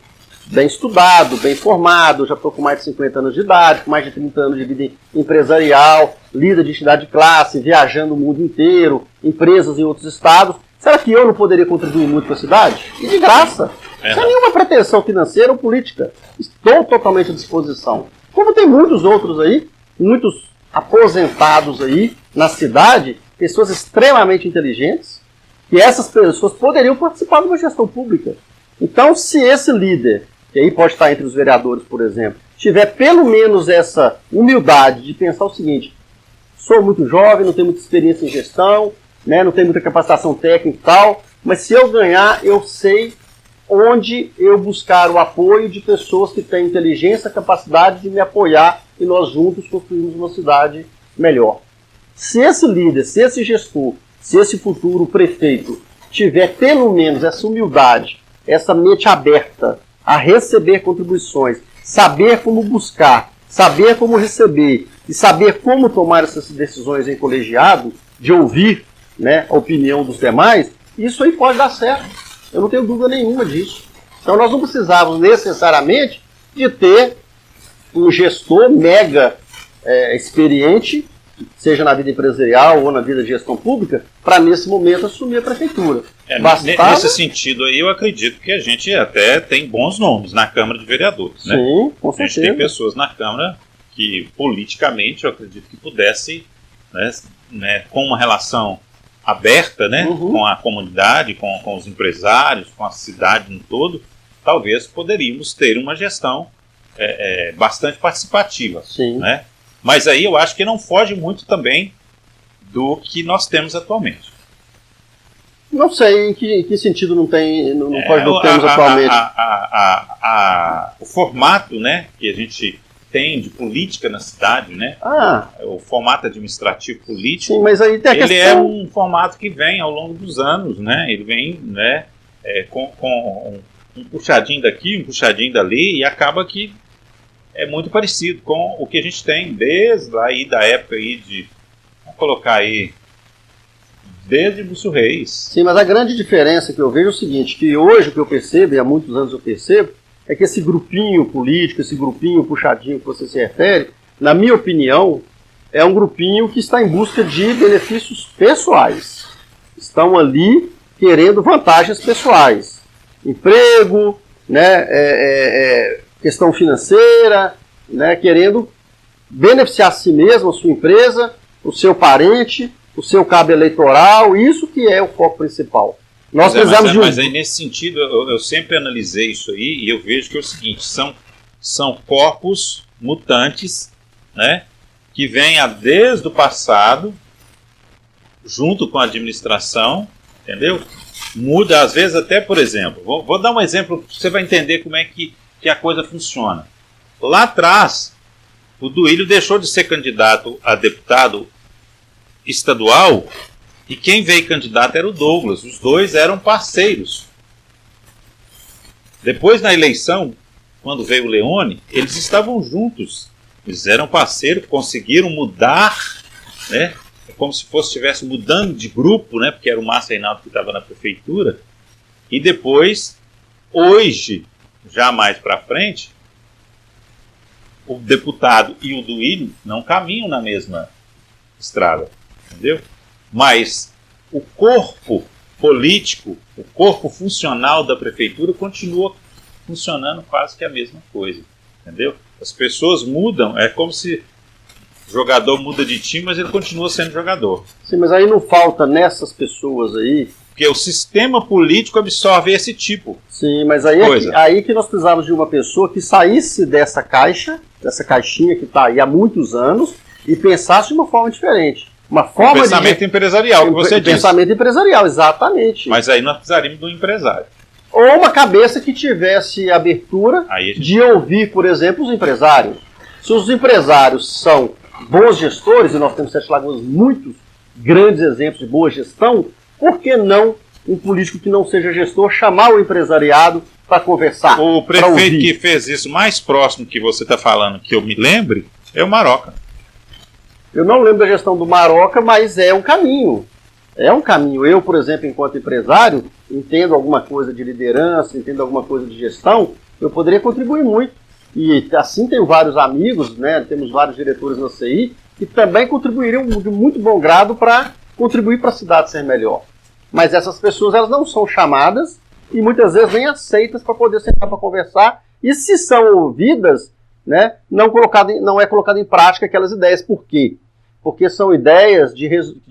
bem estudado, bem formado, já estou com mais de 50 anos de idade, com mais de 30 anos de vida empresarial, líder de entidade de classe, viajando o mundo inteiro, empresas em outros estados. Será que eu não poderia contribuir muito para a cidade? E de graça. Sem nenhuma pretensão financeira ou política. Estou totalmente à disposição. Como tem muitos outros aí, muitos aposentados aí na cidade, pessoas extremamente inteligentes, e essas pessoas poderiam participar de uma gestão pública. Então, se esse líder, que aí pode estar entre os vereadores, por exemplo, tiver pelo menos essa humildade de pensar o seguinte: sou muito jovem, não tenho muita experiência em gestão, né, não tenho muita capacitação técnica e tal, mas se eu ganhar, eu sei onde eu buscar o apoio de pessoas que têm inteligência, capacidade de me apoiar e nós juntos construímos uma cidade melhor. Se esse líder, se esse gestor, se esse futuro prefeito tiver pelo menos essa humildade, essa mente aberta a receber contribuições, saber como buscar, saber como receber e saber como tomar essas decisões em colegiado, de ouvir, né, a opinião dos demais, isso aí pode dar certo. Eu não tenho dúvida nenhuma disso. Então nós não precisávamos necessariamente de ter um gestor mega experiente, seja na vida empresarial ou na vida de gestão pública, para nesse momento assumir a prefeitura. Nesse sentido aí, eu acredito que a gente até tem bons nomes na Câmara de Vereadores. Né? Sim, com certeza. A gente tem pessoas na Câmara que, politicamente, eu acredito que pudessem, né, com uma relação aberta, né, com a comunidade, com os empresários, com a cidade no todo, talvez poderíamos ter uma gestão bastante participativa. Sim. Né? Mas aí eu acho que não foge muito também do que nós temos atualmente. Não sei em que sentido não foge do que temos atualmente. O formato, né, que a gente tem de política na cidade, né? O formato administrativo político. Sim, mas aí tem a ele questão... é um formato que vem ao longo dos anos, né? Ele vem, né, com um puxadinho daqui, um puxadinho dali, e acaba que é muito parecido com o que a gente tem desde aí da época aí de, vamos colocar aí, desde Múcio Reis. Sim, mas a grande diferença que eu vejo é o seguinte, que hoje o que eu percebo, e há muitos anos eu percebo, é que esse grupinho político, esse grupinho puxadinho que você se refere, na minha opinião, é um grupinho que está em busca de benefícios pessoais. Estão ali querendo vantagens pessoais. Emprego, né, questão financeira, né, querendo beneficiar a si mesmo, a sua empresa, o seu parente, o seu cabo eleitoral, isso que é o foco principal. Nós precisamos de mas aí nesse sentido, eu sempre analisei isso aí e eu vejo que é o seguinte, são corpos mutantes, né, que vêm desde o passado, junto com a administração, entendeu? Muda, às vezes até, por exemplo, vou dar um exemplo, você vai entender como é que a coisa funciona. lá atrás, o Duílio deixou de ser candidato a deputado estadual e quem veio candidato era o Douglas. Os dois eram parceiros. Depois, na eleição, quando veio o Leone, eles estavam juntos. Eles eram parceiros, conseguiram mudar, né? É como se estivesse mudando de grupo, né? Porque era o Márcio Reinaldo que estava na prefeitura. E depois, hoje, já mais para frente, o deputado e o Duílio não caminham na mesma estrada, entendeu? Mas o corpo político, o corpo funcional da prefeitura continua funcionando quase que a mesma coisa, entendeu? As pessoas mudam, é como se o jogador muda de time, mas ele continua sendo jogador. Sim, mas aí não falta nessas pessoas aí... Porque o sistema político absorve esse tipo. Sim, mas aí aí que nós precisávamos de uma pessoa que saísse dessa caixa, dessa caixinha que está aí há muitos anos, e pensasse de uma forma diferente. Uma forma pensamento empresarial, que você disse. Pensamento empresarial, exatamente. Mas aí nós precisaríamos de um empresário. Ou uma cabeça que tivesse abertura de ouvir, por exemplo, os empresários. Se os empresários são bons gestores, e nós temos em Sete Lagoas muitos grandes exemplos de boa gestão, por que não um político que não seja gestor chamar o empresariado para conversar? O prefeito que fez isso mais próximo que você está falando, que eu me lembre, é o Maroca. Eu não lembro da gestão do Maroca, mas é um caminho. É um caminho. Eu, por exemplo, enquanto empresário, entendo alguma coisa de liderança, entendo alguma coisa de gestão, eu poderia contribuir muito. E assim tenho vários amigos, né, temos vários diretores na CI, que também contribuiriam de muito bom grado para contribuir para a cidade ser melhor. Mas essas pessoas, elas não são chamadas e muitas vezes nem aceitas para poder sentar para conversar. E se são ouvidas, né, não é colocado em prática aquelas ideias. Por quê? Porque são ideias de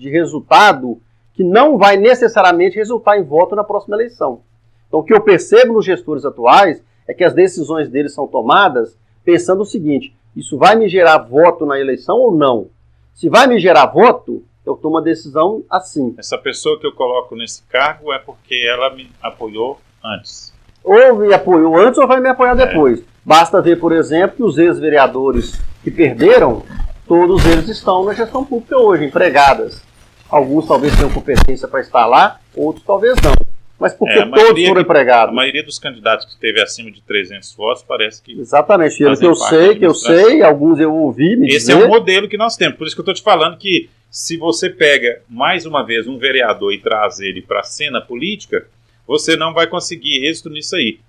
resultado que não vai necessariamente resultar em voto na próxima eleição. Então o que eu percebo nos gestores atuais é que as decisões deles são tomadas pensando o seguinte: isso vai me gerar voto na eleição ou não? Se vai me gerar voto, eu tomo uma decisão assim. Essa pessoa que eu coloco nesse cargo é porque ela me apoiou antes. Ou me apoiou antes ou vai me apoiar depois. Basta ver, por exemplo, que os ex-vereadores que perderam, todos eles estão na gestão pública hoje, empregadas. Alguns talvez tenham competência para estar lá, outros talvez não. Mas porque todos foram empregados. A maioria dos candidatos que esteve acima de 300 votos parece que... Exatamente, pelo que eu sei, alguns eu ouvi me dizer... Esse é o modelo que nós temos, por isso que eu estou te falando que se você pega, mais uma vez, um vereador e traz ele para a cena política, você não vai conseguir êxito nisso aí.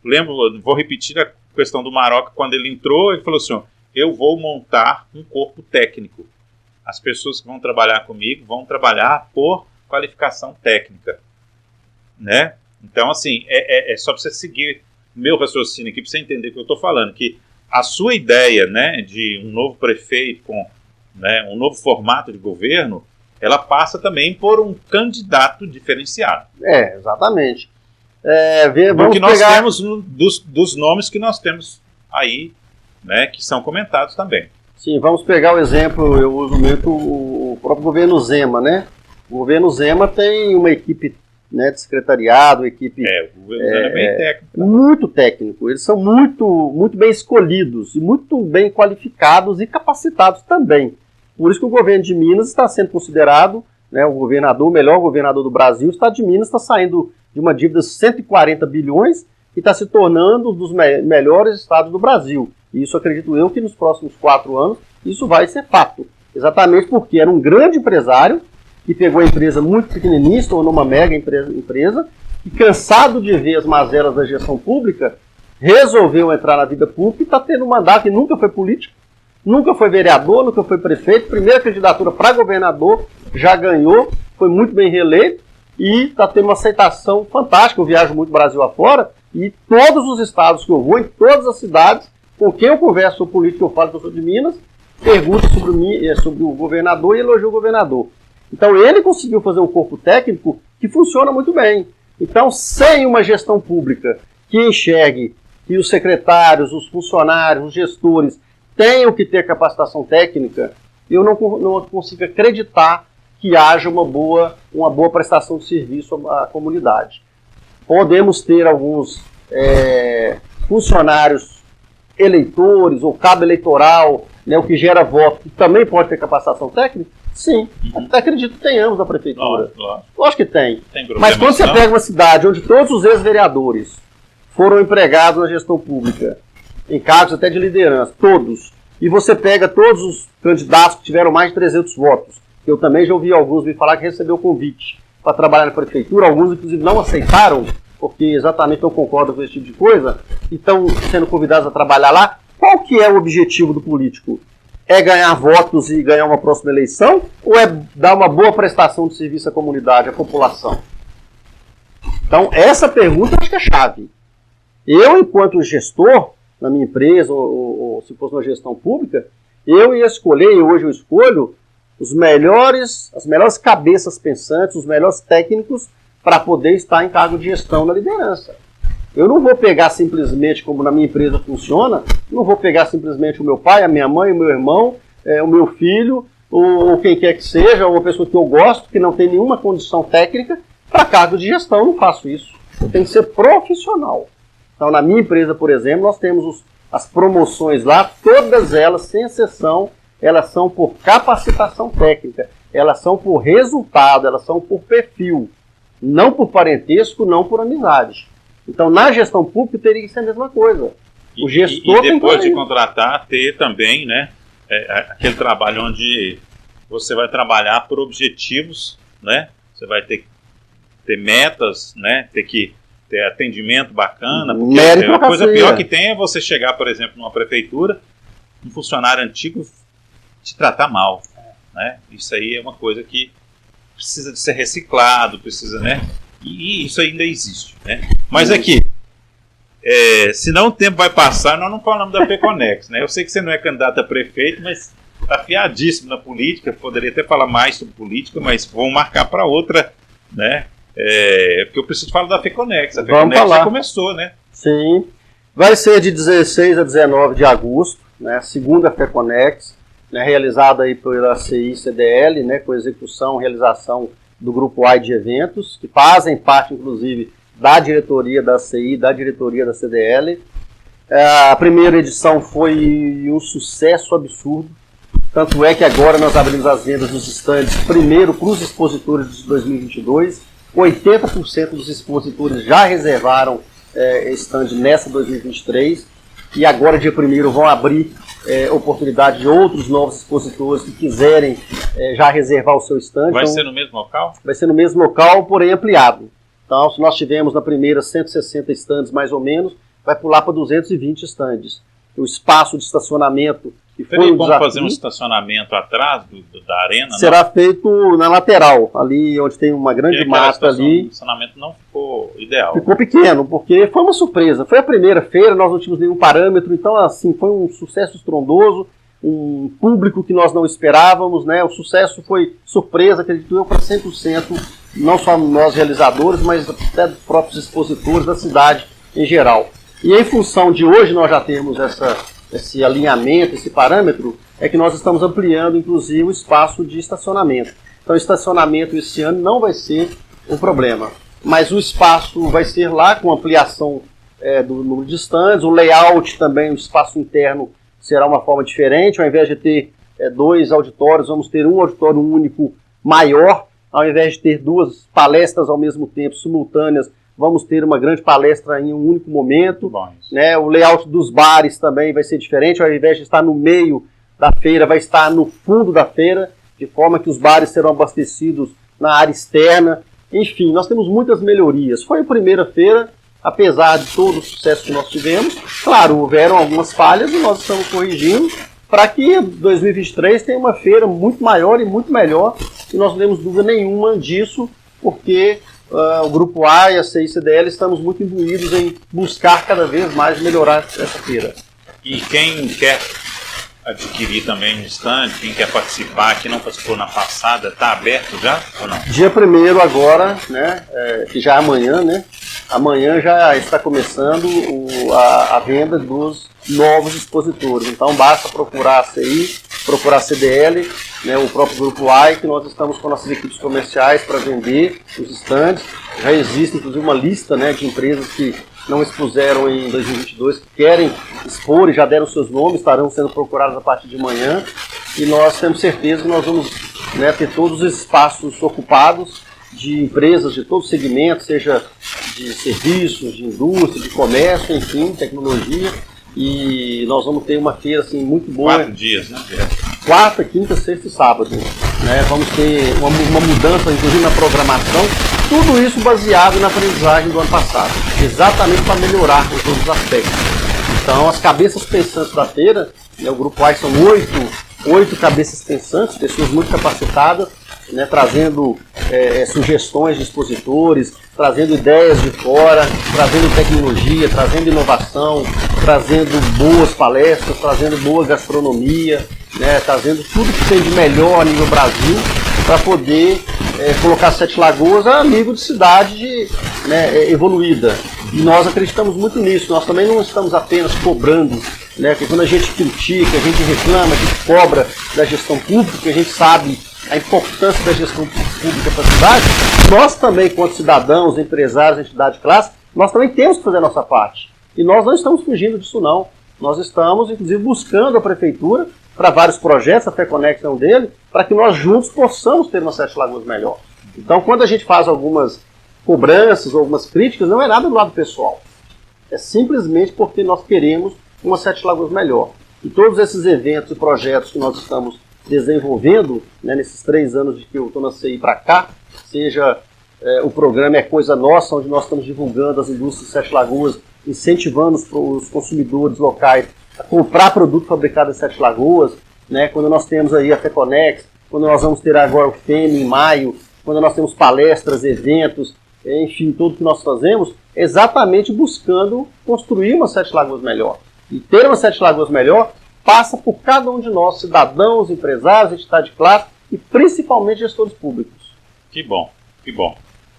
Vou repetir a questão do Maroca, quando ele entrou, ele falou assim, eu vou montar um corpo técnico. As pessoas que vão trabalhar comigo vão trabalhar por qualificação técnica, né? Então, assim, é só para você seguir meu raciocínio aqui, para você entender o que eu estou falando, que a sua ideia, né, de um novo prefeito com, né, um novo formato de governo, ela passa também por um candidato diferenciado. Exatamente. O que nós temos dos nomes que nós temos aí, né, que são comentados também. Sim, vamos pegar o exemplo, eu uso muito o próprio governo Zema, né? O governo Zema tem uma equipe, né, de secretariado, equipe... o governo Zema é bem técnico. Muito técnico, eles são muito bem escolhidos, e muito bem qualificados e capacitados também. Por isso que o governo de Minas está sendo considerado, né, o melhor governador do Brasil, o estado de Minas está saindo de uma dívida de 140 bilhões e está se tornando um dos melhores estados do Brasil. E isso acredito eu que nos próximos 4 anos isso vai ser fato. Exatamente porque era um grande empresário que pegou a empresa muito pequenininha, se tornou uma mega empresa, e cansado de ver as mazelas da gestão pública, resolveu entrar na vida pública e está tendo um mandato que nunca foi político, nunca foi vereador, nunca foi prefeito, primeira candidatura para governador, já ganhou, foi muito bem reeleito e está tendo uma aceitação fantástica. Eu viajo muito Brasil afora e todos os estados que eu vou, em todas as cidades, com quem eu converso sobre política, eu falo que eu sou de Minas, pergunto sobre o governador e elogio o governador. Então ele conseguiu fazer um corpo técnico que funciona muito bem. Então, sem uma gestão pública que enxergue que os secretários, os funcionários, os gestores tenham que ter capacitação técnica, eu não consigo acreditar que haja uma boa prestação de serviço à comunidade. Podemos ter alguns funcionários eleitores ou cabo eleitoral, né, o que gera voto, que também pode ter capacitação técnica? Sim, até acredito que tenhamos na prefeitura. Lógico que tem. Mas quando você pega uma cidade onde todos os ex-vereadores foram empregados na gestão pública, em cargos até de liderança, todos, e você pega todos os candidatos que tiveram mais de 300 votos, eu também já ouvi alguns me falar que recebeu convite para trabalhar na prefeitura, alguns inclusive não aceitaram, porque exatamente não concordam com esse tipo de coisa, e estão sendo convidados a trabalhar lá. Qual que é o objetivo do político? É ganhar votos e ganhar uma próxima eleição? Ou é dar uma boa prestação de serviço à comunidade, à população? Então, essa pergunta acho que é chave. Eu, enquanto gestor, na minha empresa, ou se fosse uma gestão pública, eu ia escolher, e hoje eu escolho, as melhores cabeças pensantes, os melhores técnicos para poder estar em cargo de gestão na liderança. Eu não vou pegar simplesmente, como na minha empresa funciona, não vou pegar simplesmente o meu pai, a minha mãe, o meu irmão, o meu filho, ou quem quer que seja, ou uma pessoa que eu gosto, que não tem nenhuma condição técnica, para cargo de gestão. Eu não faço isso. Eu tenho que ser profissional. Então, na minha empresa, por exemplo, nós temos as promoções lá, todas elas, sem exceção, elas são por capacitação técnica, elas são por resultado, elas são por perfil, não por parentesco, não por amizade. Então, na gestão pública, teria que ser a mesma coisa. O gestor e depois de contratar, ter também, né, aquele trabalho onde você vai trabalhar por objetivos, né? Você vai ter que ter metas, né? Ter que ter atendimento bacana. Porque a coisa pior que tem é você chegar, por exemplo, numa prefeitura, um funcionário antigo te tratar mal, né? Isso aí é uma coisa que precisa de ser reciclado, precisa, né? E isso ainda existe, né? Mas aqui, senão o tempo vai passar, nós não falamos da FECONEX, né? Eu sei que você não é candidato a prefeito, mas está afiadíssimo na política, poderia até falar mais sobre política, mas vamos marcar para outra, né? Porque eu preciso falar da FECONEX. A FECONEX já começou, né? Sim. Vai ser de 16 a 19 de agosto, né? Segunda FECONEX, né? Realizada aí pela CI-CDL, né? Com execução, realização do grupo AI de eventos, que fazem parte, inclusive, da diretoria da CI, da diretoria da CDL. A primeira edição foi um sucesso absurdo, tanto é que agora nós abrimos as vendas dos estandes primeiro para os expositores de 2022, 80% dos expositores já reservaram stand nessa 2023, e agora, dia 1º, vão abrir oportunidade de outros novos expositores que quiserem já reservar o seu stand. Vai ser no mesmo local? Vai ser no mesmo local, porém ampliado. Então, se nós tivemos na primeira 160 stands mais ou menos, vai pular para 220 stands. O espaço de estacionamento que foi um desafio, fazer um estacionamento atrás da arena? Será feito na lateral, ali onde tem uma grande mata ali. O estacionamento não ficou ideal. Ficou pequeno, porque foi uma surpresa. Foi a primeira feira, nós não tínhamos nenhum parâmetro, então assim, foi um sucesso estrondoso, um público que nós não esperávamos, né? O sucesso foi surpresa, acredito eu, para 100%, não só nós realizadores, mas até dos próprios expositores da cidade em geral. E em função de hoje nós já termos esse alinhamento, esse parâmetro, é que nós estamos ampliando, inclusive, o espaço de estacionamento. Então, o estacionamento esse ano não vai ser um problema, mas o espaço vai ser lá com ampliação do número de stands, o layout também, o espaço interno será uma forma diferente, ao invés de ter 2 auditórios, vamos ter um auditório único maior, ao invés de ter 2 palestras ao mesmo tempo, simultâneas, vamos ter uma grande palestra em um único momento, né? O layout dos bares também vai ser diferente, ao invés de estar no meio da feira, vai estar no fundo da feira, de forma que os bares serão abastecidos na área externa. Enfim, nós temos muitas melhorias. Foi a primeira feira, apesar de todo o sucesso que nós tivemos. Claro, houveram algumas falhas e nós estamos corrigindo para que 2023 tenha uma feira muito maior e muito melhor, e nós não temos dúvida nenhuma disso, porque o Grupo A e a CI-CDL estamos muito imbuídos em buscar cada vez mais melhorar essa feira. E quem quer adquirir também um stand, quem quer participar, que não participou na passada, está aberto já ou não? Dia 1º agora, né, que já é amanhã, né? Amanhã já está começando a venda dos novos expositores. Então basta procurar a CI, procurar a CDL, né, o próprio Grupo AI, que nós estamos com nossas equipes comerciais para vender os stands. Já existe, inclusive, uma lista, né, de empresas que não expuseram em 2022, que querem expor e já deram seus nomes, estarão sendo procurados a partir de manhã. E nós temos certeza que nós vamos, né, ter todos os espaços ocupados de empresas de todos os segmentos, seja de serviços, de indústria, de comércio, enfim, tecnologia. E nós vamos ter uma feira assim, muito boa. 4 dias, né? Quarta, quinta, sexta e sábado. Né? Vamos ter uma mudança, inclusive na programação. Tudo isso baseado na aprendizagem do ano passado. Exatamente para melhorar em todos os aspectos. Então, as cabeças pensantes da feira, né, o Grupo AI são 8 cabeças pensantes, pessoas muito capacitadas, né, trazendo sugestões de expositores, trazendo ideias de fora, trazendo tecnologia, trazendo inovação, trazendo boas palestras, trazendo boa gastronomia, né, trazendo tudo que tem de melhor a nível Brasil para poder colocar Sete Lagoas a nível de cidade evoluída. E nós acreditamos muito nisso. Nós também não estamos apenas cobrando, né, porque quando a gente critica, a gente reclama, a gente cobra da gestão pública, a gente sabe a importância da gestão pública para a cidade, nós também, enquanto cidadãos, empresários, entidade de classe, nós também temos que fazer a nossa parte. E nós não estamos fugindo disso, não. Nós estamos, inclusive, buscando a prefeitura para vários projetos, a FECONEX é um deles, para que nós juntos possamos ter uma Sete Lagoas melhor. Então, quando a gente faz algumas cobranças, algumas críticas, não é nada do lado pessoal. É simplesmente porque nós queremos uma Sete Lagoas melhor. E todos esses eventos e projetos que nós estamos desenvolvendo, né, nesses 3 anos de que eu estou na CI para cá, seja o programa É Coisa Nossa, onde nós estamos divulgando as indústrias de Sete Lagoas, incentivando os consumidores locais a comprar produto fabricado em Sete Lagoas, né, quando nós temos aí a FECONEX, quando nós vamos ter agora o FEM em maio, quando nós temos palestras, eventos, enfim, tudo que nós fazemos, exatamente buscando construir uma Sete Lagoas melhor. E ter uma Sete Lagoas melhor passa por cada um de nós, cidadãos, empresários, entidade de classe e principalmente gestores públicos. Que bom, que bom.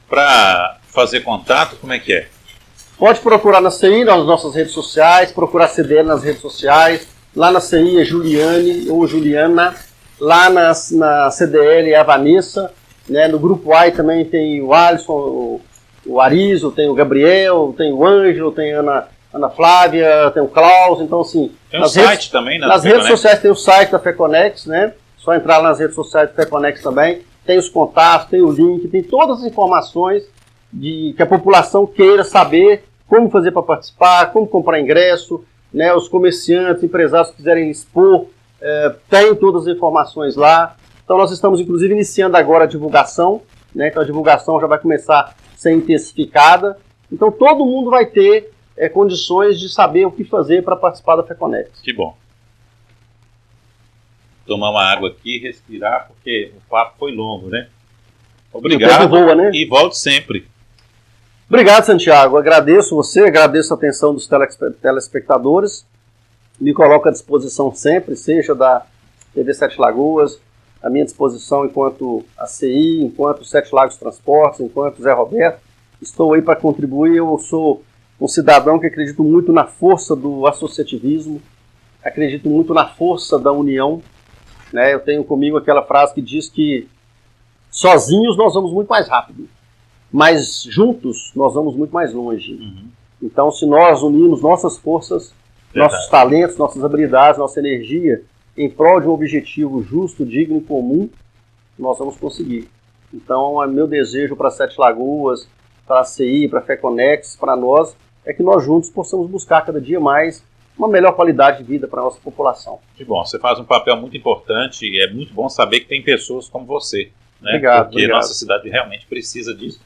Para fazer contato, como é que é? Pode procurar na CI, nas nossas redes sociais, procurar a CDL nas redes sociais. Lá na CI é Juliane ou Juliana. Lá na CDL é a Vanessa. Né? No Grupo AI também tem o Alisson, o Arizo, tem o Gabriel, tem o Ângelo, tem a Ana Flávia, tem o Klaus. Então, assim, tem um site também, né? Nas redes sociais tem o site da FECONEX, né? Só entrar lá nas redes sociais da FECONEX também. Tem os contatos, tem o link, tem todas as informações que a população queira saber como fazer para participar, como comprar ingresso, né? Os comerciantes, empresários que quiserem expor, tem todas as informações lá. Então nós estamos, inclusive, iniciando agora a divulgação, né? Então a divulgação já vai começar a ser intensificada. Então todo mundo vai ter condições de saber o que fazer para participar da FECONEX. Que bom. Tomar uma água aqui e respirar, porque o papo foi longo, né? Obrigado. Voa, né? E volte sempre. Obrigado, Santiago. Agradeço você, agradeço a atenção dos telespectadores. Me coloco à disposição sempre, seja da TV Sete Lagoas, à minha disposição enquanto ACI, enquanto Sete Lagos Transportes, enquanto Zé Roberto. Estou aí para contribuir. Eu sou um cidadão que acredito muito na força do associativismo, acredito muito na força da união. Né? Eu tenho comigo aquela frase que diz que sozinhos nós vamos muito mais rápido, mas juntos nós vamos muito mais longe. Uhum. Então, se nós unirmos nossas forças, nossos talentos, nossas habilidades, nossa energia em prol de um objetivo justo, digno e comum, nós vamos conseguir. Então, meu desejo para Sete Lagoas, para a CI, para a FECONEX, para nós, é que nós juntos possamos buscar cada dia mais uma melhor qualidade de vida para a nossa população. Que bom, você faz um papel muito importante e é muito bom saber que tem pessoas como você, né? Obrigado, porque obrigado. Nossa cidade realmente precisa disso.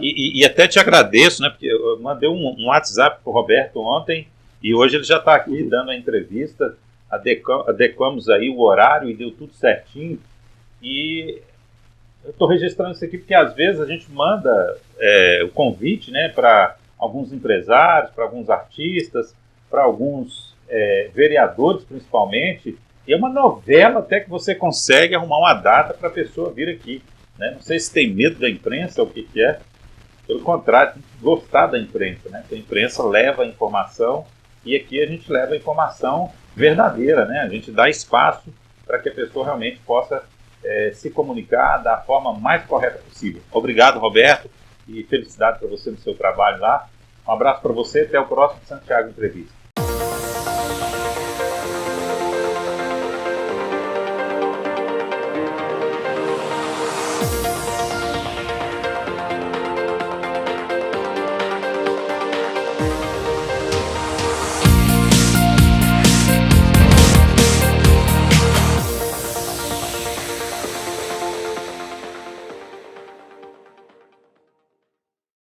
E até te agradeço, né? Porque eu mandei um WhatsApp para o Roberto ontem e hoje ele já está aqui dando a entrevista, adequamos aí o horário e deu tudo certinho. E eu estou registrando isso aqui porque às vezes a gente manda o convite, né, para alguns empresários, para alguns artistas, para alguns vereadores principalmente, e é uma novela até que você consegue arrumar uma data para a pessoa vir aqui. Né? Não sei se tem medo da imprensa ou o que é. Pelo contrário, tem que gostar da imprensa. Né? Porque a imprensa leva a informação e aqui a gente leva a informação verdadeira. Né? A gente dá espaço para que a pessoa realmente possa se comunicar da forma mais correta possível. Obrigado, Roberto, e felicidade para você no seu trabalho lá. Um abraço para você, até o próximo Santiago Entrevista.